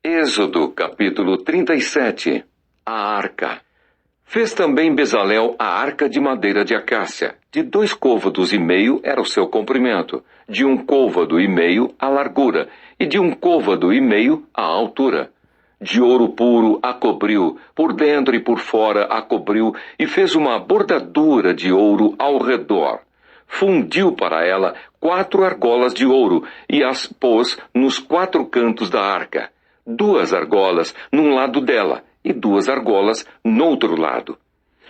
Êxodo, capítulo 37. A arca. Fez também Bezalel a arca de madeira de acácia. De 2,5 côvados era o seu comprimento, de 1,5 côvado a largura, e de 1,5 côvado a altura. De ouro puro a cobriu, por dentro e por fora a cobriu, e fez uma bordadura de ouro ao redor. Fundiu para ela 4 argolas de ouro, e as pôs nos 4 cantos da arca. 2 argolas num lado dela, e 2 argolas noutro lado.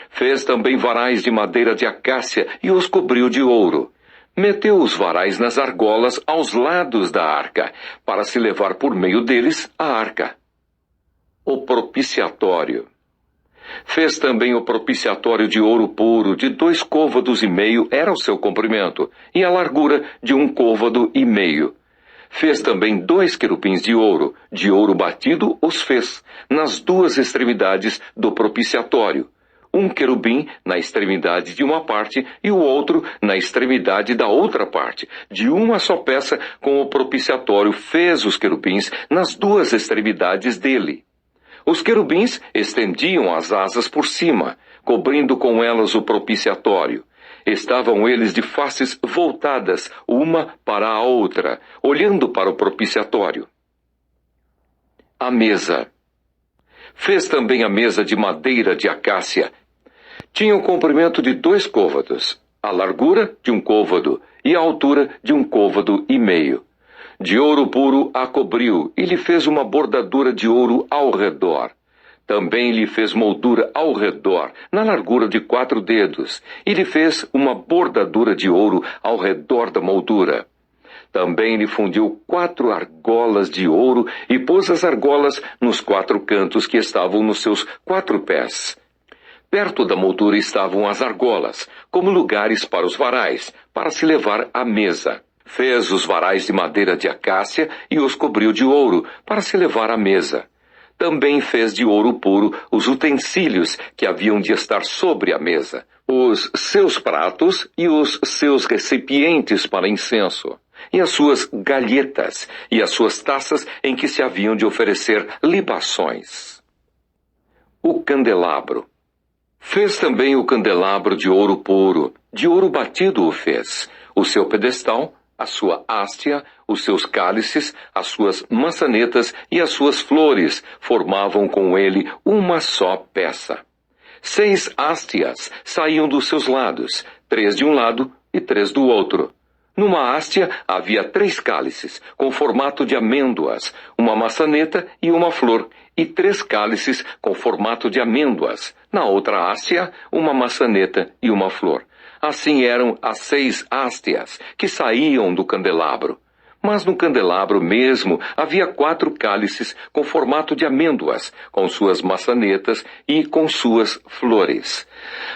Fez também varais de madeira de acácia, e os cobriu de ouro. Meteu os varais nas argolas aos lados da arca, para se levar por meio deles a arca. O propiciatório. Fez também o propiciatório de ouro puro, de 2,5 côvados era o seu comprimento, e a largura de 1,5 côvado. Fez também 2 querubins de ouro batido os fez, nas 2 extremidades do propiciatório. Um querubim na extremidade de uma parte e o outro na extremidade da outra parte. De uma só peça com o propiciatório fez os querubins nas 2 extremidades dele. Os querubins estendiam as asas por cima, cobrindo com elas o propiciatório. Estavam eles de faces voltadas, uma para a outra, olhando para o propiciatório. A mesa. Fez também a mesa de madeira de acácia. Tinha o comprimento de 2 côvados, a largura de 1 côvado e a altura de 1,5 côvado. De ouro puro a cobriu, e lhe fez uma bordadura de ouro ao redor. Também lhe fez moldura ao redor, na largura de 4 dedos, e lhe fez uma bordadura de ouro ao redor da moldura. Também lhe fundiu 4 argolas de ouro, e pôs as argolas nos 4 cantos que estavam nos seus 4 pés. Perto da moldura estavam as argolas, como lugares para os varais, para se levar à mesa. Fez os varais de madeira de acácia e os cobriu de ouro, para se levar à mesa. Também fez de ouro puro os utensílios que haviam de estar sobre a mesa, os seus pratos e os seus recipientes para incenso, e as suas galhetas e as suas taças em que se haviam de oferecer libações. O candelabro. Fez também o candelabro de ouro puro, de ouro batido o fez, o seu pedestal, a sua hastia, os seus cálices, as suas maçanetas e as suas flores formavam com ele uma só peça. 6 hastias saíam dos seus lados, 3 de um lado e 3 do outro. Numa hastia havia 3 cálices, com formato de amêndoas, uma maçaneta e uma flor, e 3 cálices com formato de amêndoas. Na outra hastia, uma maçaneta e uma flor. Assim eram as 6 hastias que saíam do candelabro. Mas no candelabro mesmo havia 4 cálices com formato de amêndoas, com suas maçanetas e com suas flores.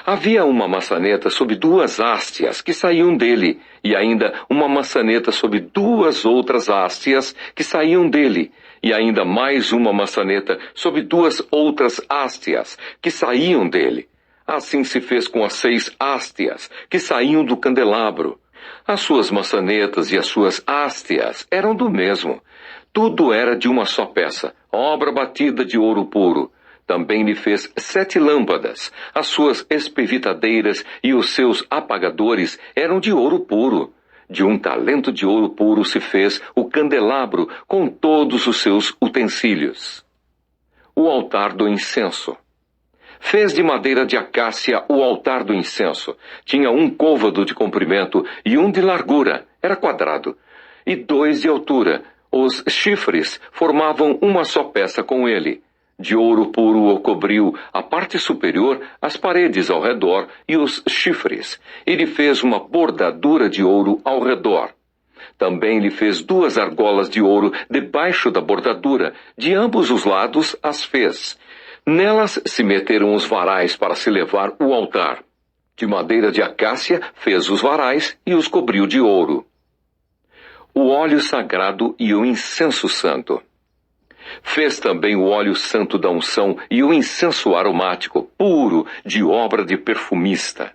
Havia uma maçaneta sob 2 hastias que saíam dele, e ainda uma maçaneta sob 2 outras hastias que saíam dele, e ainda mais uma maçaneta sob 2 outras hastias que saíam dele. Assim se fez com as 6 hastias que saíam do candelabro. As suas maçanetas e as suas hastias eram do mesmo. Tudo era de uma só peça, obra batida de ouro puro. Também lhe fez 7 lâmpadas. As suas espevitadeiras e os seus apagadores eram de ouro puro. De 1 talento de ouro puro se fez o candelabro com todos os seus utensílios. O altar do incenso. Fez de madeira de acácia o altar do incenso. Tinha 1 côvado de comprimento e 1 de largura, era quadrado, e 2 de altura. Os chifres formavam uma só peça com ele. De ouro puro o cobriu a parte superior, as paredes ao redor e os chifres. Ele fez uma bordadura de ouro ao redor. Também lhe fez 2 argolas de ouro debaixo da bordadura. De ambos os lados as fez. Nelas se meteram os varais para se levar o altar. De madeira de acácia fez os varais e os cobriu de ouro. O óleo sagrado e o incenso santo. Fez também o óleo santo da unção e o incenso aromático, puro, de obra de perfumista.